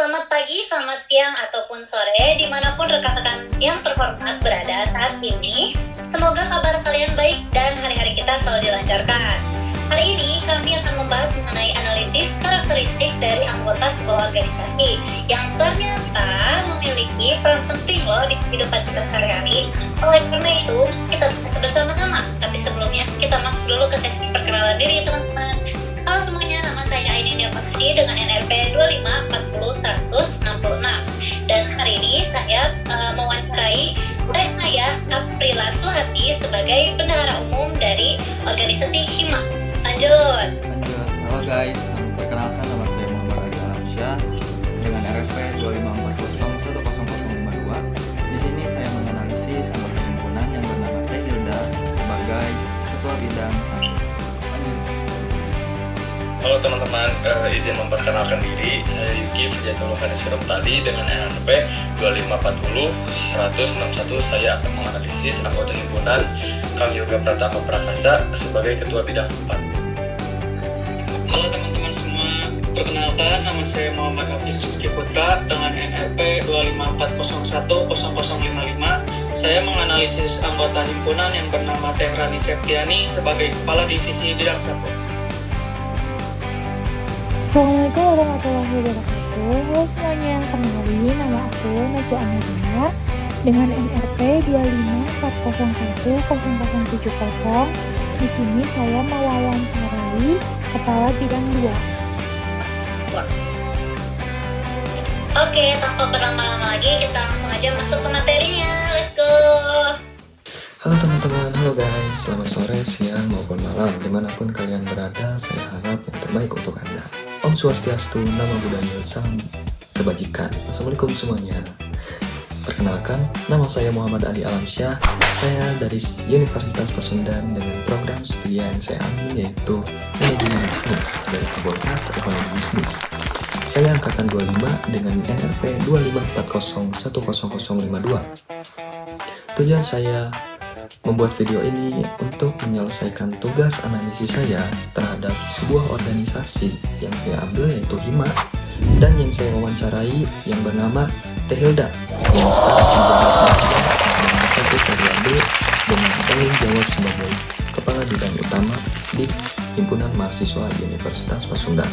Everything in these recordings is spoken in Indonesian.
Selamat pagi, selamat siang, ataupun sore, dimanapun rekan-rekan yang terhormat berada saat ini. Semoga kabar kalian baik dan hari-hari kita selalu dilancarkan. Hari ini kami akan membahas mengenai analisis karakteristik dari anggota sebuah organisasi yang ternyata memiliki peran penting loh di kehidupan kita sehari-hari. Oleh karena itu, kita bahas bersama-sama. Tapi sebelumnya, kita masuk dulu ke sesi perkenalan diri teman-teman. Halo semuanya, nama saya Aini Diapasasi dengan NRP 2540 dan hari ini saya mewawancarai Teh Naya Aprila Suhati sebagai bendahara umum dari organisasi HIMA. Lanjut. Halo guys, perkenalkan nama saya Muhammad Ali Alamsyah dengan RFP 2540100052. Di sini saya menganalisis anggota himpunan yang bernama Teh Hilda sebagai ketua bidang sambil. Halo teman-teman, izin memperkenalkan diri. Saya Yuki Fujatullah Vanesirum tadi dengan NRP 25401061. Saya akan menganalisis anggota himpunan Kang Yoga Pratama Prakasa sebagai ketua bidang 4. Halo teman-teman semua, perkenalkan nama saya Muhammad Hafiz Rizky Putra dengan NRP 25401055. Saya menganalisis anggota himpunan yang bernama Teh Rani Septiani sebagai kepala divisi bidang 1. Assalamualaikum warahmatullahi wabarakatuh. Halo semuanya, kenalin nama aku Najwa Amelia dengan NRP 25401070. Di sini saya mewawancarai kepala bidang 2. Oke, tanpa berlama-lama lagi, kita langsung aja masuk ke materinya. Let's go! Halo teman-teman, halo guys, selamat sore, siang maupun malam dimanapun kalian berada. Saya harap yang terbaik untuk Anda. Om Swastiastu, Namo Buddhaya, Salam Kebajikan. Assalamualaikum semuanya. Perkenalkan, nama saya Muhammad Ali Alamsyah. Saya dari Universitas Pasundan dengan program studi yang saya ambil yaitu Manajemen Bisnis dari Fakultas Ekonomi Bisnis. Saya angkatan 25 dengan NRP 2540100052. Tujuan saya membuat video ini untuk menyelesaikan tugas analisis saya terhadap sebuah organisasi yang saya ambil yaitu HIMA dan yang saya wawancarai yang bernama Teh Hilda yang sekarang menjabat satu periode dengan tanggung jawab sebagai kepala bidang utama di Himpunan Mahasiswa Universitas Pasundan.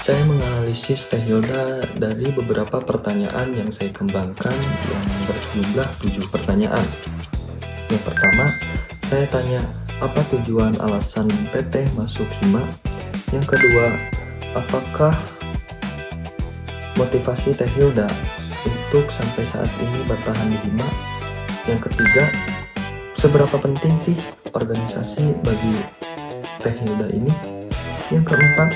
Saya menganalisis Teh Hilda dari beberapa pertanyaan yang saya kembangkan yang berjumlah 7 pertanyaan. Yang pertama, saya tanya, apa tujuan alasan Teteh masuk HIMA? Yang kedua, apakah motivasi Teh Hilda untuk sampai saat ini bertahan di HIMA? Yang ketiga, seberapa penting sih organisasi bagi Teh Hilda ini? Yang keempat,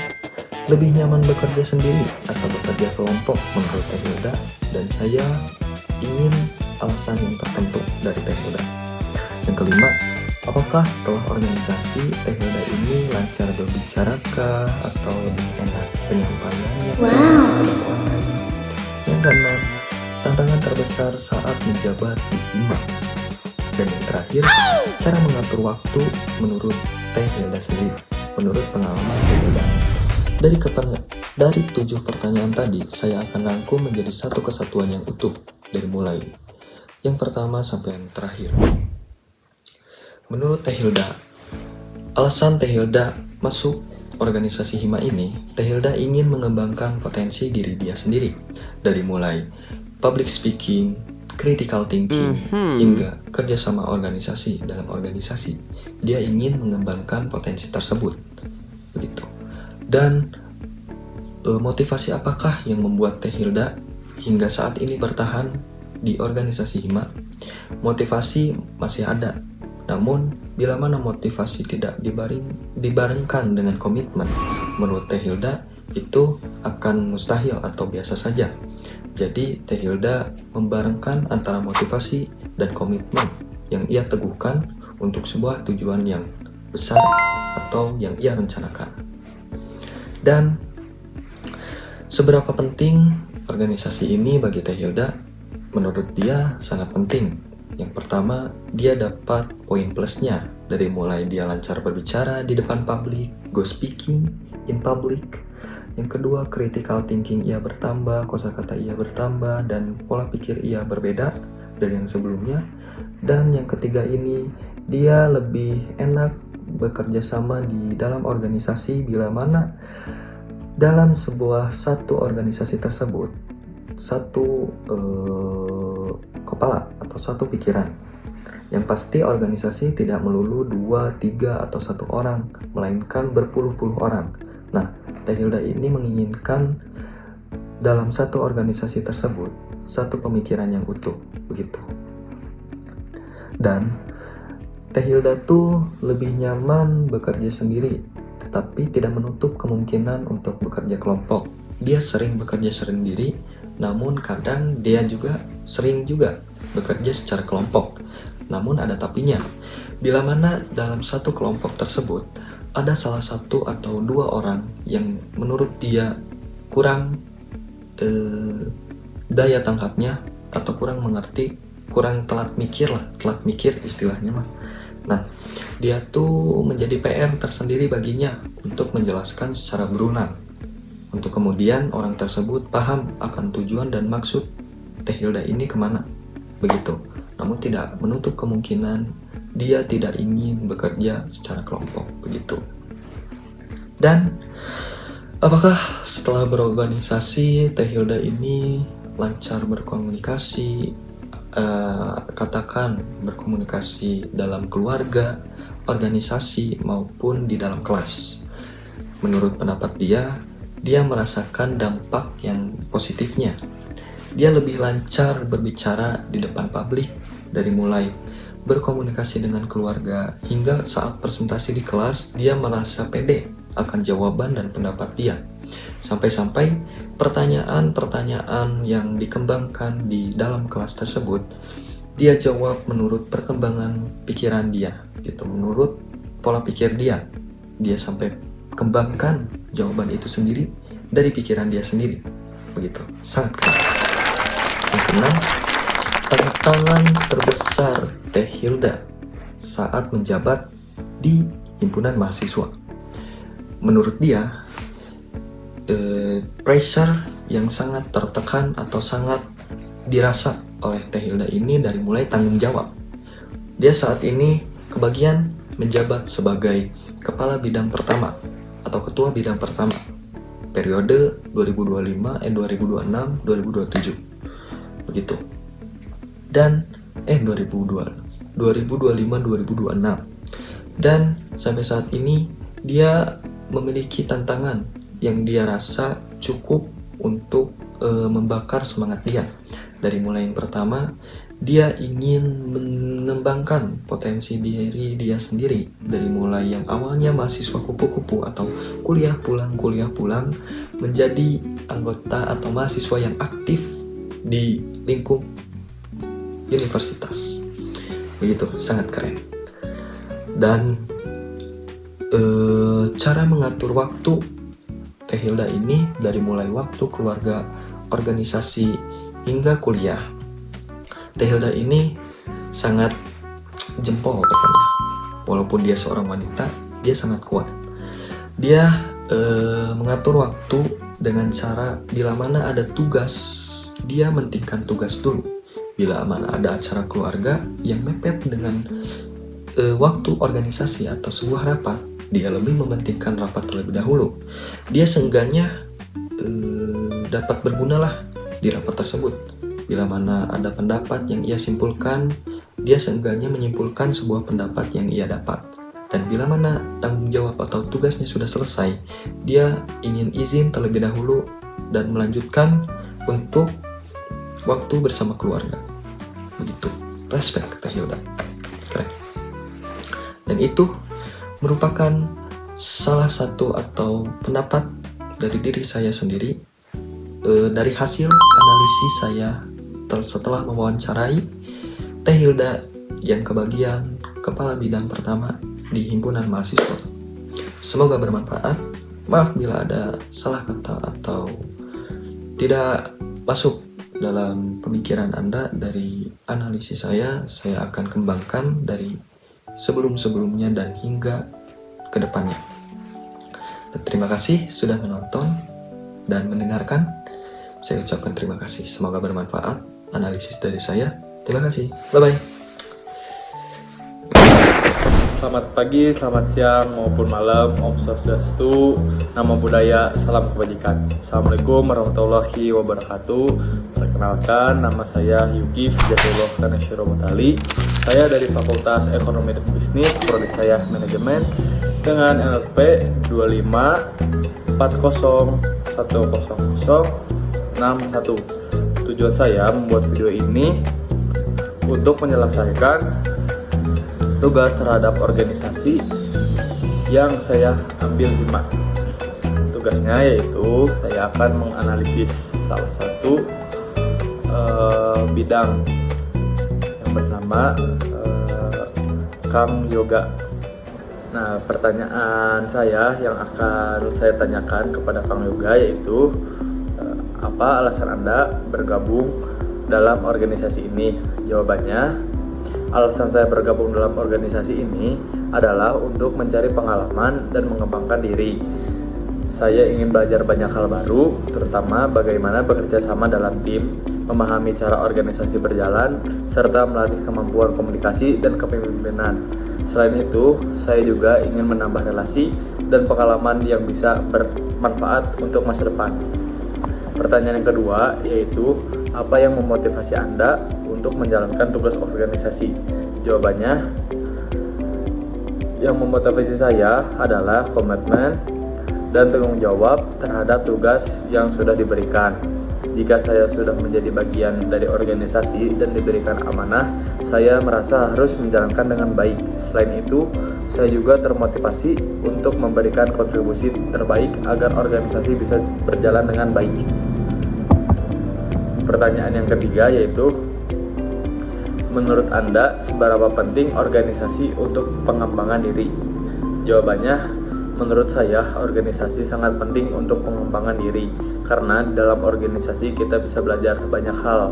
lebih nyaman bekerja sendiri atau bekerja kelompok menurut Teh Hilda? Dan saya ingin alasan yang tertentu dari Teh Hilda. Yang kelima, apakah setelah organisasi Teh Hilda ini lancar berbicara atau lebih enak penyampaiannya? Yang keenam, tantangan terbesar saat menjabat di HIMA. Dan yang terakhir, cara mengatur waktu menurut Teh Hilda sendiri, menurut pengalaman Teh Hilda. Dari 7 pertanyaan tadi, saya akan rangkum menjadi satu kesatuan yang utuh dari mulai yang pertama sampai yang terakhir. Menurut Teh Hilda, alasan Teh Hilda masuk organisasi HIMA ini, Teh Hilda ingin mengembangkan potensi diri dia sendiri. Dari mulai public speaking, critical thinking, hingga kerjasama organisasi dalam organisasi. Dia ingin mengembangkan potensi tersebut. Begitu. Dan motivasi apakah yang membuat Teh Hilda hingga saat ini bertahan di organisasi HIMA? Motivasi masih ada. Namun, bila mana motivasi tidak dibarengkan dengan komitmen, menurut Teh Hilda itu akan mustahil atau biasa saja. Jadi, Teh Hilda membarengkan antara motivasi dan komitmen yang ia teguhkan untuk sebuah tujuan yang besar atau yang ia rencanakan. Dan, seberapa penting organisasi ini bagi Teh Hilda? Menurut dia sangat penting. Yang pertama, dia dapat poin plusnya dari mulai dia lancar berbicara di depan publik, go speaking in public. Yang kedua, critical thinking ia bertambah, kosakata ia bertambah, dan pola pikir ia berbeda dari yang sebelumnya. Dan yang ketiga ini, dia lebih enak bekerja sama di dalam organisasi bila mana dalam satu organisasi tersebut satu kepala atau satu pikiran. Yang pasti organisasi tidak melulu 2, 3, atau 1 orang, melainkan berpuluh-puluh orang. Nah, Teh Hilda ini menginginkan dalam satu organisasi tersebut satu pemikiran yang utuh, begitu. Dan Teh Hilda tuh lebih nyaman bekerja sendiri, tetapi tidak menutup kemungkinan untuk bekerja kelompok. Dia sering bekerja sendiri, namun kadang dia juga sering bekerja secara kelompok. Namun ada tapinya, bila mana dalam satu kelompok tersebut ada salah satu atau 2 orang yang menurut dia kurang daya tangkapnya atau kurang mengerti, kurang telat mikir istilahnya mah. Nah, dia tuh menjadi PR tersendiri baginya untuk menjelaskan secara berulang, untuk kemudian orang tersebut paham akan tujuan dan maksud Teh Hilda ini kemana, begitu. Namun tidak menutup kemungkinan dia tidak ingin bekerja secara kelompok, begitu. Dan apakah setelah berorganisasi Teh Hilda ini lancar berkomunikasi, katakan berkomunikasi dalam keluarga, organisasi, maupun di dalam kelas? Menurut pendapat dia merasakan dampak yang positifnya. Dia lebih lancar berbicara di depan publik, dari mulai berkomunikasi dengan keluarga hingga saat presentasi di kelas dia merasa pede akan jawaban dan pendapat dia. Sampai-sampai pertanyaan-pertanyaan yang dikembangkan di dalam kelas tersebut dia jawab menurut perkembangan pikiran dia, gitu, menurut pola pikir dia. Dia sampai kembangkan jawaban itu sendiri dari pikiran dia sendiri, begitu. Sangat keren. Yang keenam, tantangan terbesar Teh Hilda saat menjabat di himpunan mahasiswa. Menurut dia, pressure yang sangat tertekan atau sangat dirasa oleh Teh Hilda ini dari mulai tanggung jawab. Dia saat ini kebagian menjabat sebagai kepala bidang pertama atau ketua bidang pertama periode 2025, 2026, 2027, begitu. Dan 2025, 2026. Dan sampai saat ini dia memiliki tantangan yang dia rasa cukup untuk membakar semangat dia. Dari mulai yang pertama, dia ingin mengembangkan potensi diri dia sendiri. Dari mulai yang awalnya mahasiswa kupu-kupu atau kuliah pulang menjadi anggota atau mahasiswa yang aktif di lingkup universitas. Begitu, sangat keren. Dan cara mengatur waktu Teh Hilda ini dari mulai waktu keluarga, organisasi, hingga kuliah. Teh Hilda ini sangat jempol pokoknya. Walaupun dia seorang wanita, dia sangat kuat. Dia mengatur waktu dengan cara bila mana ada tugas, dia mentingkan tugas dulu. Bila mana ada acara keluarga yang mepet dengan waktu organisasi atau sebuah rapat, dia lebih mementingkan rapat terlebih dahulu. Dia seenggaknya dapat bergunalah di rapat tersebut. Bila mana ada pendapat yang ia simpulkan, dia seenggaknya menyimpulkan sebuah pendapat yang ia dapat. Dan bila mana tanggung jawab atau tugasnya sudah selesai, dia ingin izin terlebih dahulu dan melanjutkan untuk waktu bersama keluarga. Begitu. Respect Teh Hilda. Keren. Dan itu merupakan salah satu atau pendapat dari diri saya sendiri dari hasil analisis saya setelah mewawancarai Teh Hilda yang kebagian kepala bidang pertama di himpunan mahasiswa. Semoga bermanfaat. Maaf bila ada salah kata atau tidak masuk dalam pemikiran Anda dari analisis saya akan kembangkan dari sebelum-sebelumnya dan hingga ke depannya. Terima kasih sudah menonton. dan mendengarkan. Saya ucapkan terima kasih. Semoga bermanfaat analisis dari saya. Terima kasih. Bye-bye. Selamat pagi, selamat siang, maupun malam. Om Swastiastu, Namo Buddhaya, salam kebajikan. Assalamualaikum warahmatullahi wabarakatuh. Perkenalkan, nama saya Yuki Sujatullah Kaneshiro Mutali. Saya dari Fakultas Ekonomi dan Bisnis, prodi saya Manajemen, dengan NLP 25401061. Tujuan saya membuat video ini untuk menyelesaikan tugas terhadap organisasi yang saya ambil 5. Tugasnya yaitu saya akan menganalisis salah satu bidang yang bernama Kang Yoga. Nah, pertanyaan saya yang akan saya tanyakan kepada Kang Yoga yaitu apa alasan Anda bergabung dalam organisasi ini? Jawabannya, alasan saya bergabung dalam organisasi ini adalah untuk mencari pengalaman dan mengembangkan diri. Saya ingin belajar banyak hal baru, terutama bagaimana bekerja sama dalam tim, memahami cara organisasi berjalan, serta melatih kemampuan komunikasi dan kepemimpinan. Selain itu, saya juga ingin menambah relasi dan pengalaman yang bisa bermanfaat untuk masa depan. Pertanyaan yang kedua yaitu, apa yang memotivasi Anda untuk menjalankan tugas organisasi? Jawabannya, yang memotivasi saya adalah komitmen dan tanggung jawab terhadap tugas yang sudah diberikan. Jika saya sudah menjadi bagian dari organisasi dan diberikan amanah, saya merasa harus menjalankan dengan baik. Selain itu, saya juga termotivasi untuk memberikan kontribusi terbaik agar organisasi bisa berjalan dengan baik. Pertanyaan yang ketiga yaitu, menurut Anda seberapa penting organisasi untuk pengembangan diri? Jawabannya, menurut saya organisasi sangat penting untuk pengembangan diri karena dalam organisasi kita bisa belajar banyak hal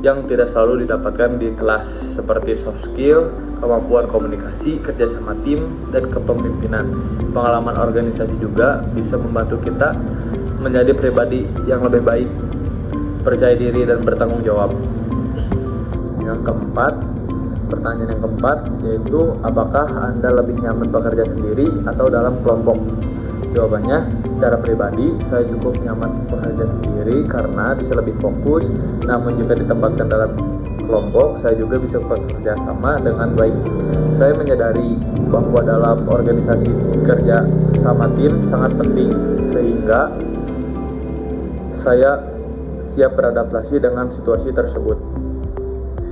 yang tidak selalu didapatkan di kelas seperti soft skill, kemampuan komunikasi, kerjasama tim, dan kepemimpinan. Pengalaman organisasi juga bisa membantu kita menjadi pribadi yang lebih baik, percaya diri, dan bertanggung jawab. Yang keempat, pertanyaan yang keempat yaitu, apakah Anda lebih nyaman bekerja sendiri atau dalam kelompok? Jawabannya, secara pribadi saya cukup nyaman bekerja sendiri karena bisa lebih fokus. Namun jika ditempatkan dalam kelompok, saya juga bisa bekerja sama dengan baik. Saya menyadari bahwa dalam organisasi kerja sama tim sangat penting, sehingga saya siap beradaptasi dengan situasi tersebut.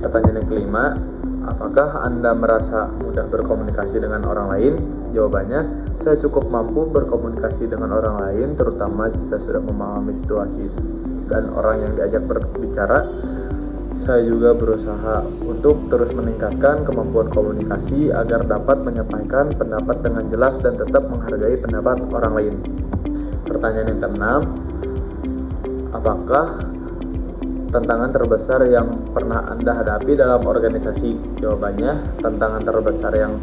Pertanyaan yang kelima, apakah Anda merasa mudah berkomunikasi dengan orang lain? Jawabannya, saya cukup mampu berkomunikasi dengan orang lain, terutama jika sudah memahami situasi dan orang yang diajak berbicara. Saya juga berusaha untuk terus meningkatkan kemampuan komunikasi agar dapat menyampaikan pendapat dengan jelas dan tetap menghargai pendapat orang lain. Pertanyaan yang keenam, apakah tantangan terbesar yang pernah Anda hadapi dalam organisasi? Jawabannya, tantangan terbesar yang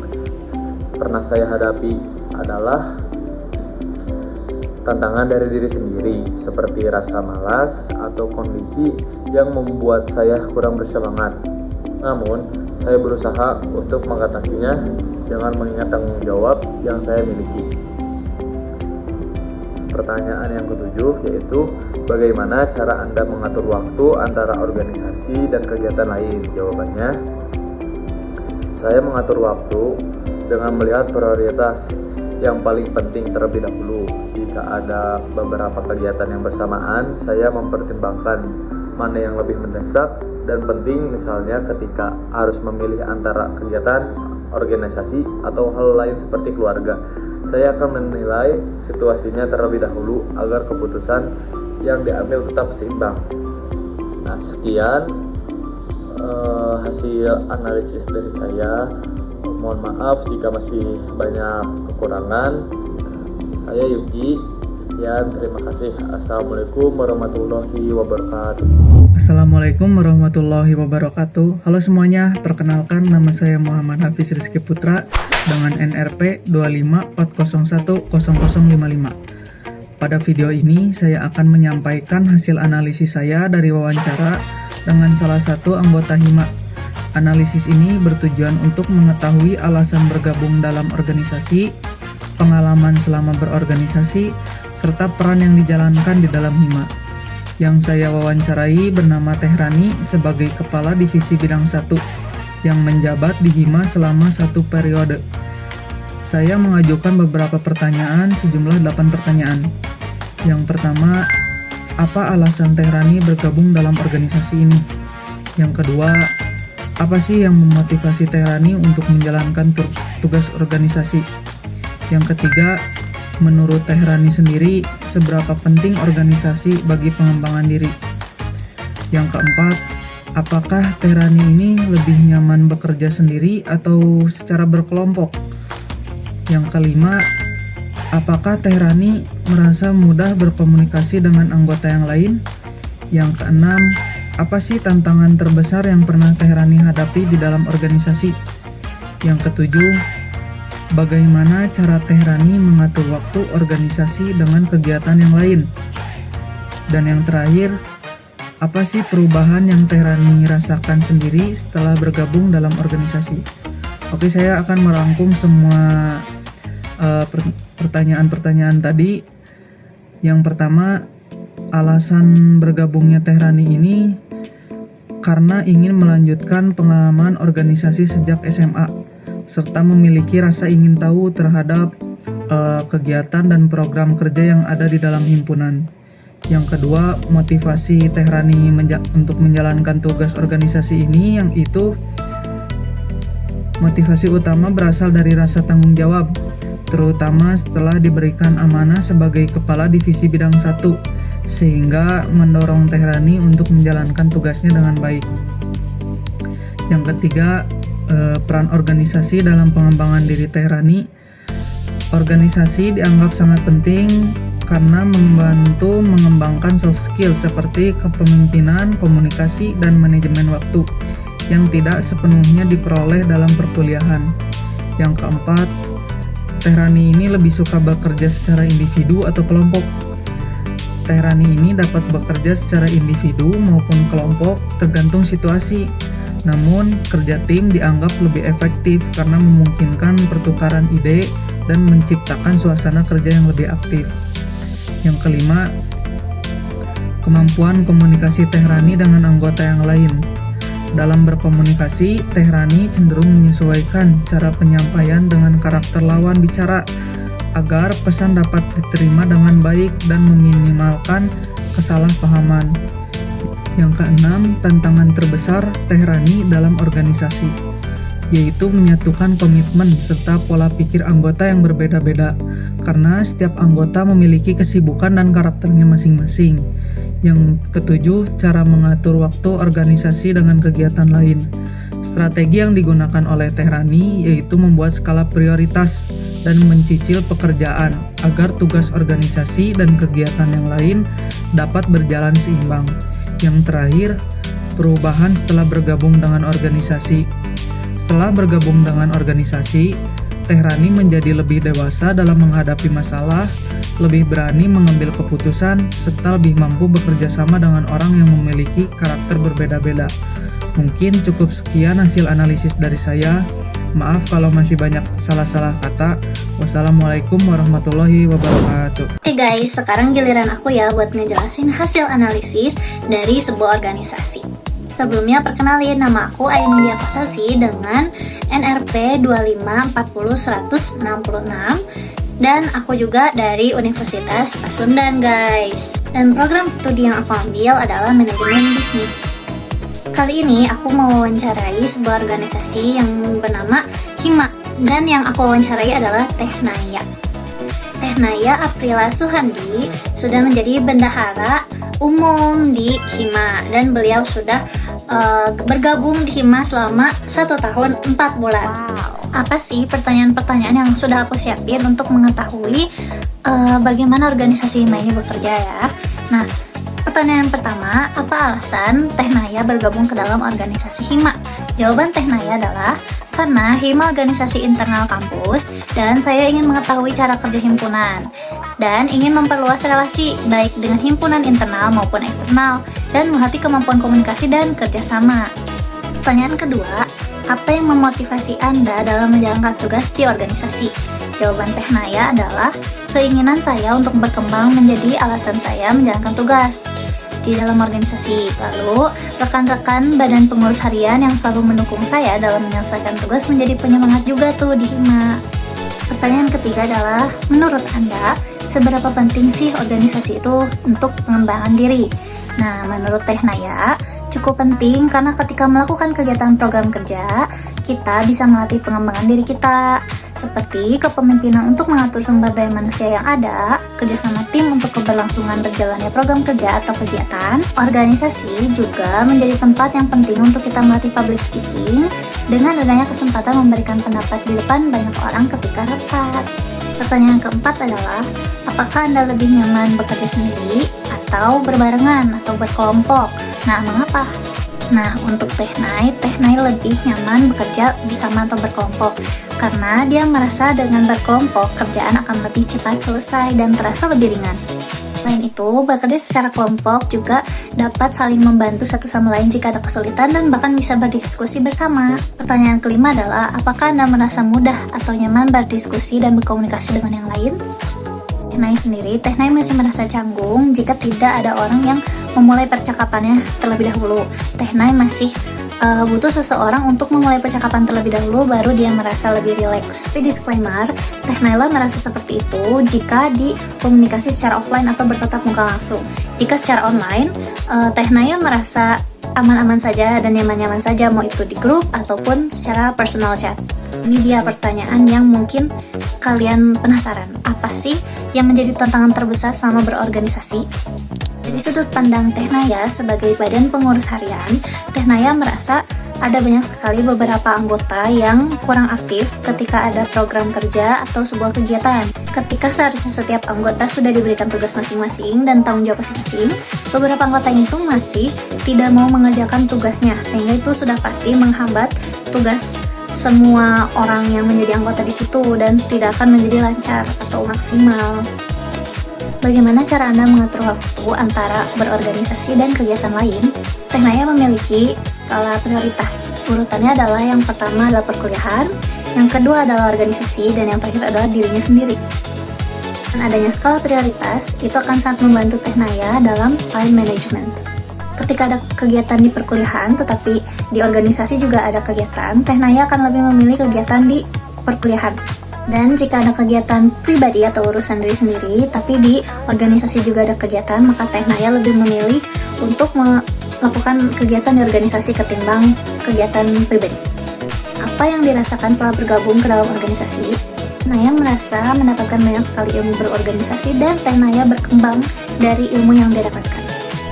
pernah saya hadapi adalah tantangan dari diri sendiri, seperti rasa malas atau kondisi yang membuat saya kurang bersemangat. Namun, saya berusaha untuk mengatasinya dengan mengingat tanggung jawab yang saya miliki. Pertanyaan yang ketujuh yaitu, bagaimana cara Anda mengatur waktu antara organisasi dan kegiatan lain? Jawabannya, saya mengatur waktu dengan melihat prioritas yang paling penting terlebih dahulu. Jika ada beberapa kegiatan yang bersamaan, saya mempertimbangkan mana yang lebih mendesak dan penting, misalnya ketika harus memilih antara kegiatan organisasi atau hal lain seperti keluarga. Saya akan menilai situasinya terlebih dahulu agar keputusan yang diambil tetap seimbang. Nah, sekian hasil analisis dari saya. Mohon maaf jika masih banyak kekurangan. Saya Yuki. Sekian, terima kasih. Assalamualaikum warahmatullahi wabarakatuh. Assalamualaikum warahmatullahi wabarakatuh. Halo semuanya, perkenalkan nama saya Muhammad Hafiz Rizky Putra dengan NRP 25401055. Pada video ini, saya akan menyampaikan hasil analisis saya dari wawancara dengan salah satu anggota Hima. Analisis ini bertujuan untuk mengetahui alasan bergabung dalam organisasi, pengalaman selama berorganisasi, serta peran yang dijalankan di dalam Hima. Yang saya wawancarai bernama Teh Rani sebagai Kepala Divisi Bidang 1 yang menjabat di Hima selama 1 periode. Saya mengajukan beberapa pertanyaan, sejumlah 8 pertanyaan. Yang pertama, apa alasan Teh Rani bergabung dalam organisasi ini? Yang kedua, apa sih yang memotivasi Teh Rani untuk menjalankan tugas organisasi? Yang ketiga, menurut Teh Rani sendiri, seberapa penting organisasi bagi pengembangan diri? Yang keempat, apakah Teh Rani ini lebih nyaman bekerja sendiri atau secara berkelompok? Yang kelima, apakah Teh Rani merasa mudah berkomunikasi dengan anggota yang lain? Yang keenam, apa sih tantangan terbesar yang pernah Teh Rani hadapi di dalam organisasi? Yang ketujuh, bagaimana cara Teh Rani mengatur waktu organisasi dengan kegiatan yang lain? Dan yang terakhir, apa sih perubahan yang Teh Rani rasakan sendiri setelah bergabung dalam organisasi? Oke, saya akan merangkum semua pertanyaan-pertanyaan tadi. Yang pertama, alasan bergabungnya Teh Rani ini karena ingin melanjutkan pengalaman organisasi sejak SMA, serta memiliki rasa ingin tahu terhadap kegiatan dan program kerja yang ada di dalam himpunan. Yang kedua, motivasi Teh Rani untuk menjalankan tugas organisasi ini, yang itu motivasi utama berasal dari rasa tanggung jawab, terutama setelah diberikan amanah sebagai Kepala Divisi Bidang 1, sehingga mendorong Teh Rani untuk menjalankan tugasnya dengan baik. Yang ketiga, peran organisasi dalam pengembangan diri Teh Rani. Organisasi dianggap sangat penting karena membantu mengembangkan soft skill seperti kepemimpinan, komunikasi, dan manajemen waktu yang tidak sepenuhnya diperoleh dalam perkuliahan. Yang keempat, Teh Rani ini lebih suka bekerja secara individu atau kelompok. Teh Rani ini dapat bekerja secara individu maupun kelompok tergantung situasi. Namun, kerja tim dianggap lebih efektif karena memungkinkan pertukaran ide dan menciptakan suasana kerja yang lebih aktif. Yang kelima, kemampuan komunikasi Teh Rani dengan anggota yang lain. Dalam berkomunikasi, Teh Rani cenderung menyesuaikan cara penyampaian dengan karakter lawan bicara agar pesan dapat diterima dengan baik dan meminimalkan kesalahpahaman. Yang keenam, tantangan terbesar Teh Rani dalam organisasi, yaitu menyatukan komitmen serta pola pikir anggota yang berbeda-beda, karena setiap anggota memiliki kesibukan dan karakternya masing-masing. Yang ketujuh, cara mengatur waktu organisasi dengan kegiatan lain. Strategi yang digunakan oleh Teh Rani yaitu membuat skala prioritas dan mencicil pekerjaan agar tugas organisasi dan kegiatan yang lain dapat berjalan seimbang. Yang terakhir, perubahan setelah bergabung dengan organisasi. Setelah bergabung dengan organisasi, Teh Rani menjadi lebih dewasa dalam menghadapi masalah, lebih berani mengambil keputusan, serta lebih mampu bekerja sama dengan orang yang memiliki karakter berbeda-beda. Mungkin cukup sekian hasil analisis dari saya. Maaf kalau masih banyak salah-salah kata. Wassalamualaikum warahmatullahi wabarakatuh. Oke guys, sekarang giliran aku ya buat ngejelasin hasil analisis dari sebuah organisasi. Sebelumnya perkenalin, nama aku Ainundia Kosasi dengan NRP 2540166 dan aku juga dari Universitas Pasundan guys. Dan program studi yang aku ambil adalah manajemen bisnis. Kali ini aku mau wawancarai sebuah organisasi yang bernama Hima, dan yang aku wawancarai adalah Teh Naya. Teh Naya Aprila Suhandi sudah menjadi bendahara umum di Hima, dan beliau sudah bergabung di Hima selama 1 tahun 4 bulan. Apa sih pertanyaan-pertanyaan yang sudah aku siapin untuk mengetahui bagaimana organisasi Hima ini bekerja ya? Nah, pertanyaan pertama, apa alasan Teh Naya bergabung ke dalam organisasi Hima? Jawaban Teh Naya adalah Karena Hima organisasi internal kampus dan saya ingin mengetahui cara kerja himpunan dan ingin memperluas relasi baik dengan himpunan internal maupun eksternal dan melatih kemampuan komunikasi dan kerjasama. Pertanyaan kedua, apa yang memotivasi Anda dalam menjalankan tugas di organisasi? Jawaban Teh Naya adalah keinginan saya untuk berkembang menjadi alasan saya menjalankan tugas di dalam organisasi. Lalu, rekan-rekan badan pengurus harian yang selalu mendukung saya dalam menyelesaikan tugas menjadi penyemangat juga tuh di Hima. Pertanyaan ketiga adalah, menurut Anda, seberapa penting sih organisasi itu untuk pengembangan diri? Nah, menurut Teh Naya, cukup penting karena ketika melakukan kegiatan program kerja, kita bisa melatih pengembangan diri kita, seperti kepemimpinan untuk mengatur sumber daya manusia yang ada, kerjasama tim untuk keberlangsungan berjalannya program kerja atau kegiatan. Organisasi juga menjadi tempat yang penting untuk kita melatih public speaking dengan adanya kesempatan memberikan pendapat di depan banyak orang ketika rapat. Pertanyaan keempat adalah, apakah Anda lebih nyaman bekerja sendiri atau berbarengan atau berkelompok? Nah, mengapa? Nah, untuk Teh Nay lebih nyaman bekerja bersama atau berkelompok karena dia merasa dengan berkelompok kerjaan akan lebih cepat selesai dan terasa lebih ringan. Selain itu, bekerja secara kelompok juga dapat saling membantu satu sama lain jika ada kesulitan dan bahkan bisa berdiskusi bersama. Pertanyaan kelima adalah, apakah Anda merasa mudah atau nyaman berdiskusi dan berkomunikasi dengan yang lain? Teh Nay sendiri, Teh Nay masih merasa canggung jika tidak ada orang yang memulai percakapannya terlebih dahulu. Teh Nay masih butuh seseorang untuk memulai percakapan terlebih dahulu, baru dia merasa lebih rileks. Tapi disclaimer, Teh Nayla merasa seperti itu jika di komunikasi secara offline atau bertatap muka langsung. Jika secara online, Teh Naya merasa aman-aman saja dan nyaman-nyaman saja, mau itu di grup ataupun secara personal chat. Ini dia pertanyaan yang mungkin kalian penasaran. Apa sih yang menjadi tantangan terbesar selama berorganisasi? Dari sudut pandang Teh Naya sebagai badan pengurus harian, Teh Naya merasa ada banyak sekali beberapa anggota yang kurang aktif ketika ada program kerja atau sebuah kegiatan. Ketika seharusnya setiap anggota sudah diberikan tugas masing-masing dan tanggung jawab masing-masing, beberapa anggota itu masih tidak mau mengerjakan tugasnya, sehingga itu sudah pasti menghambat tugas semua orang yang menjadi anggota di situ dan tidak akan menjadi lancar atau maksimal. Bagaimana cara Anda mengatur waktu antara berorganisasi dan kegiatan lain? Teh Naya memiliki skala prioritas. Urutannya adalah yang pertama adalah perkuliahan, yang kedua adalah organisasi, dan yang terakhir adalah dirinya sendiri. Dan adanya skala prioritas itu akan sangat membantu Teh Naya dalam time management. Ketika ada kegiatan di perkuliahan, tetapi di organisasi juga ada kegiatan, Teh Naya akan lebih memilih kegiatan di perkuliahan. Dan jika ada kegiatan pribadi atau urusan diri sendiri, tapi di organisasi juga ada kegiatan, maka Teh Naya lebih memilih untuk melakukan kegiatan di organisasi ketimbang kegiatan pribadi. Apa yang dirasakan setelah bergabung ke dalam organisasi? Naya merasa mendapatkan banyak sekali ilmu berorganisasi dan Teh Naya berkembang dari ilmu yang dia dapatkan.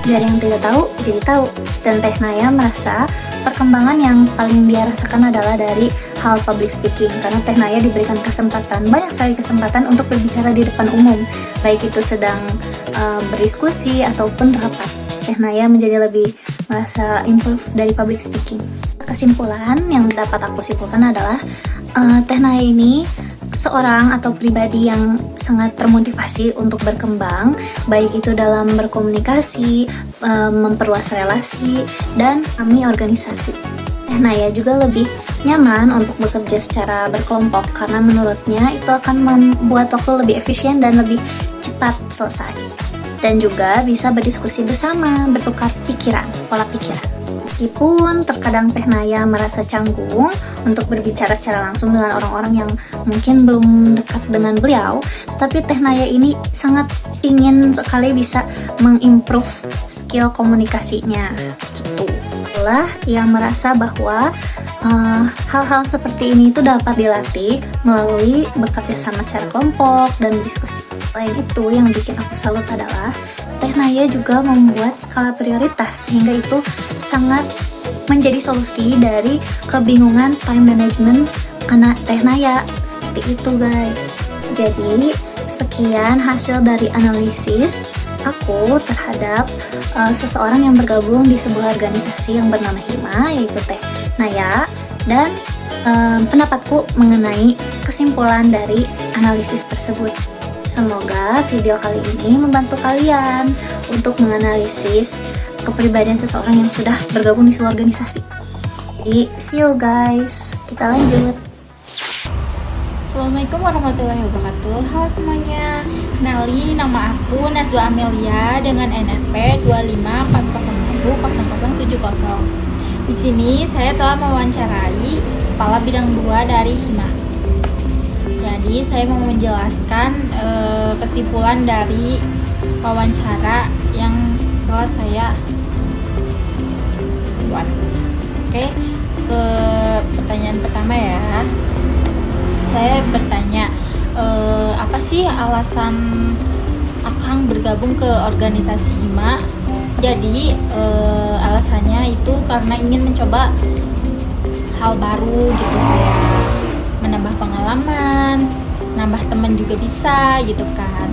Dari yang tidak tahu, jadi tahu. Dan Teh Naya merasa perkembangan yang paling dia rasakan adalah dari hal public speaking, karena Teh Naya diberikan kesempatan, banyak sekali kesempatan untuk berbicara di depan umum, baik itu sedang berdiskusi ataupun rapat. Teh Naya menjadi lebih merasa improve dari public speaking. Kesimpulan yang dapat aku simpulkan adalah Teh Naya ini seorang atau pribadi yang sangat termotivasi untuk berkembang, baik itu dalam berkomunikasi, memperluas relasi, dan kami organisasi. Teh Naya juga lebih nyaman untuk bekerja secara berkelompok karena menurutnya itu akan membuat waktu lebih efisien dan lebih cepat selesai. Dan juga bisa berdiskusi bersama, bertukar pikiran, pola pikiran. Meskipun terkadang Teh Naya merasa canggung untuk berbicara secara langsung dengan orang-orang yang mungkin belum dekat dengan beliau, tapi Teh Naya ini sangat ingin sekali bisa mengimprove skill komunikasinya gitu. Itulah yang merasa bahwa hal-hal seperti ini itu dapat dilatih melalui bekerja sama secara kelompok dan diskusi. Selain itu, yang bikin aku salut adalah Teh Naya juga membuat skala prioritas, sehingga itu sangat menjadi solusi dari kebingungan time management karena Teh Naya. Seperti itu guys. Jadi sekian hasil dari analisis aku terhadap seseorang yang bergabung di sebuah organisasi yang bernama Hima, yaitu Teh Naya. Dan pendapatku mengenai kesimpulan dari analisis tersebut. Semoga video kali ini membantu kalian untuk menganalisis kepribadian seseorang yang sudah bergabung di sebuah organisasi. Jadi, see you guys. Kita lanjut. Assalamualaikum warahmatullahi wabarakatuh. Halo semuanya. Kenali, nama aku Nazwa Amelia dengan NNP 254010070. Di sini saya telah mewawancarai kepala bidang 2 dari Hima. Jadi saya mau menjelaskan kesimpulan dari wawancara yang telah saya buat. Oke, ke pertanyaan pertama ya. Saya bertanya, apa sih alasan Akang bergabung ke organisasi Hima? Jadi alasannya itu karena ingin mencoba hal baru gitu, kayak menambah pengalaman, nambah teman juga bisa gitu kan,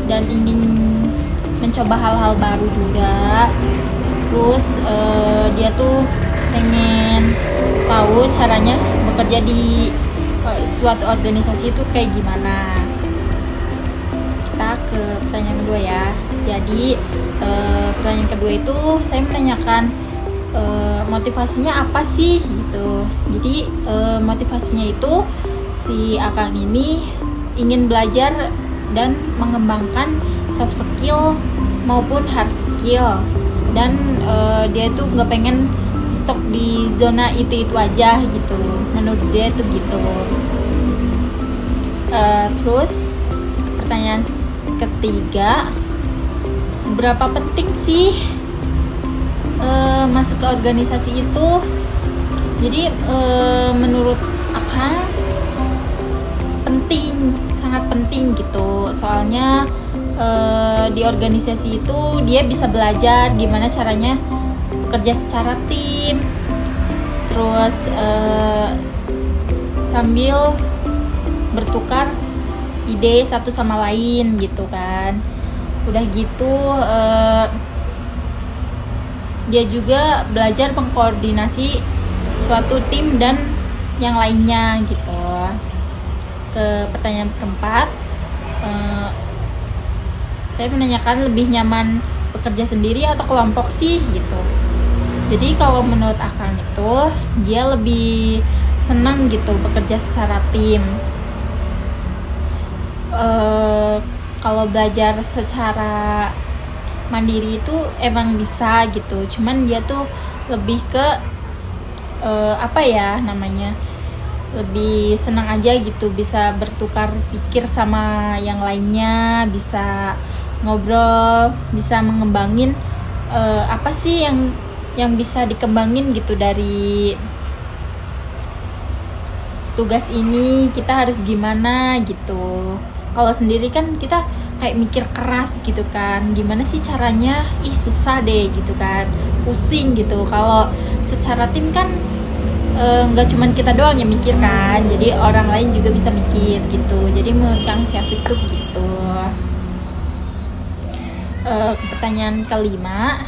dan ingin mencoba hal-hal baru juga. Terus dia tuh pengen tahu caranya bekerja di suatu organisasi itu kayak gimana. Kita ke pertanyaan kedua ya. Jadi pertanyaan kedua itu saya menanyakan motivasinya apa sih gitu. Jadi motivasinya itu si Akang ini ingin belajar dan mengembangkan soft skill maupun hard skill, dan dia tuh nggak pengen stok di zona itu aja gitu. Menurut dia tuh gitu. Terus pertanyaan ketiga, seberapa penting sih masuk ke organisasi itu? Jadi menurut Akang penting, sangat penting gitu. Soalnya di organisasi itu dia bisa belajar gimana caranya bekerja secara tim, terus sambil bertukar ide satu sama lain gitu kan. Udah gitu dia juga belajar mengkoordinasi suatu tim dan yang lainnya gitu. Ke pertanyaan keempat, saya menanyakan lebih nyaman bekerja sendiri atau kelompok sih gitu. Jadi kalau menurut Akang itu dia lebih senang gitu bekerja secara tim. Kalau belajar secara mandiri itu emang bisa gitu, cuman dia tuh lebih ke apa ya namanya, lebih senang aja gitu bisa bertukar pikir sama yang lainnya, bisa ngobrol, bisa mengembangin apa sih yang bisa dikembangin gitu dari tugas ini, kita harus gimana gitu. Kalau sendiri kan kita kayak mikir keras gitu kan, gimana sih caranya, susah deh gitu kan, pusing gitu. Kalau secara tim kan nggak cuman kita doang yang mikir kan, jadi orang lain juga bisa mikir gitu. Jadi menurut Kang Syafiq tuh gitu. Pertanyaan kelima,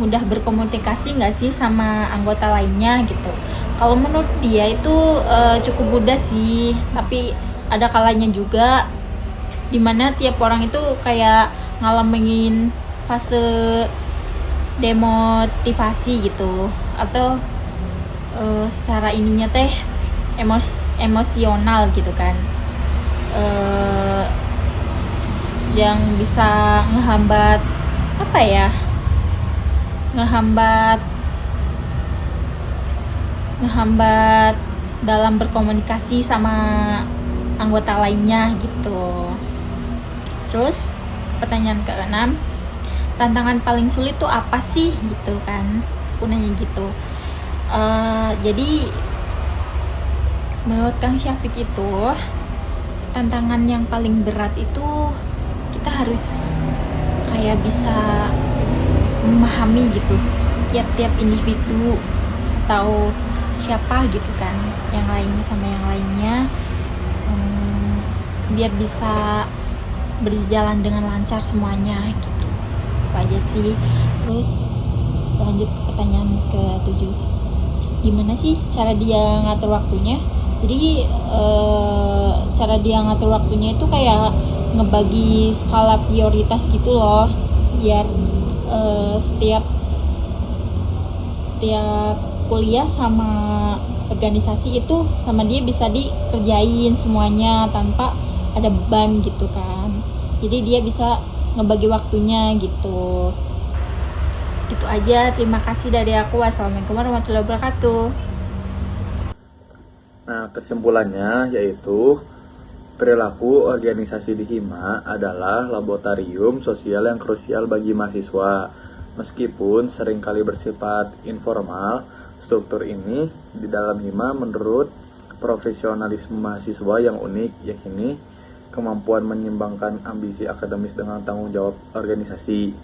mudah berkomunikasi nggak sih sama anggota lainnya gitu? Kalau menurut dia itu cukup mudah sih, tapi ada kalanya juga dimana tiap orang itu kayak ngalamin fase demotivasi gitu, atau secara ininya teh emosional gitu kan, yang bisa ngehambat apa ya, ngehambat dalam berkomunikasi sama anggota lainnya gitu. Terus pertanyaan ke-6, tantangan paling sulit tuh apa sih gitu kan, aku nanya gitu. Jadi menurut Kang Syafiq itu tantangan yang paling berat itu kita harus kayak bisa memahami gitu tiap-tiap individu atau siapa gitu kan, yang lainnya sama yang lainnya, biar bisa berjalan dengan lancar semuanya gitu. Apa aja sih. Terus lanjut ke pertanyaan ke-7, gimana sih cara dia ngatur waktunya. Jadi cara dia ngatur waktunya itu kayak ngebagi skala prioritas gitu loh, biar setiap kuliah sama organisasi itu sama dia bisa dikerjain semuanya tanpa ada beban gitu kan. Jadi dia bisa ngebagi waktunya gitu. Itu aja, terima kasih dari aku. Wassalamualaikum warahmatullahi wabarakatuh. Nah, kesimpulannya yaitu perilaku organisasi di HIMA adalah laboratorium sosial yang krusial bagi mahasiswa. Meskipun seringkali bersifat informal, struktur ini di dalam HIMA menurut profesionalisme mahasiswa yang unik, yakni kemampuan menyeimbangkan ambisi akademis dengan tanggung jawab organisasi.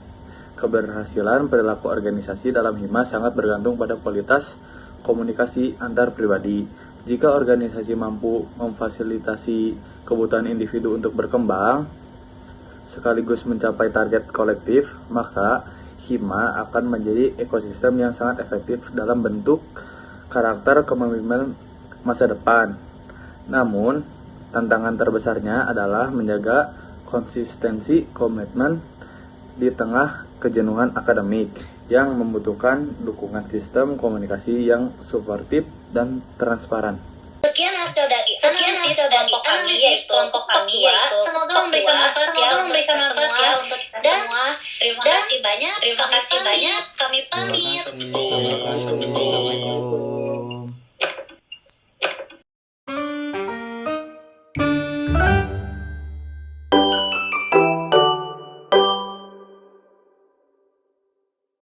Keberhasilan perilaku organisasi dalam HIMA sangat bergantung pada kualitas komunikasi antar pribadi. Jika organisasi mampu memfasilitasi kebutuhan individu untuk berkembang sekaligus mencapai target kolektif, maka HIMA akan menjadi ekosistem yang sangat efektif dalam bentuk karakter kepemimpinan masa depan. Namun, tantangan terbesarnya adalah menjaga konsistensi komitmen di tengah kejenuhan akademik yang membutuhkan dukungan sistem komunikasi yang suportif dan transparan. Sekian hasil dari analisis kelompok kami yaitu semoga memberikan manfaat ya untuk kita semua. Terima kasih banyak. Kami pamit.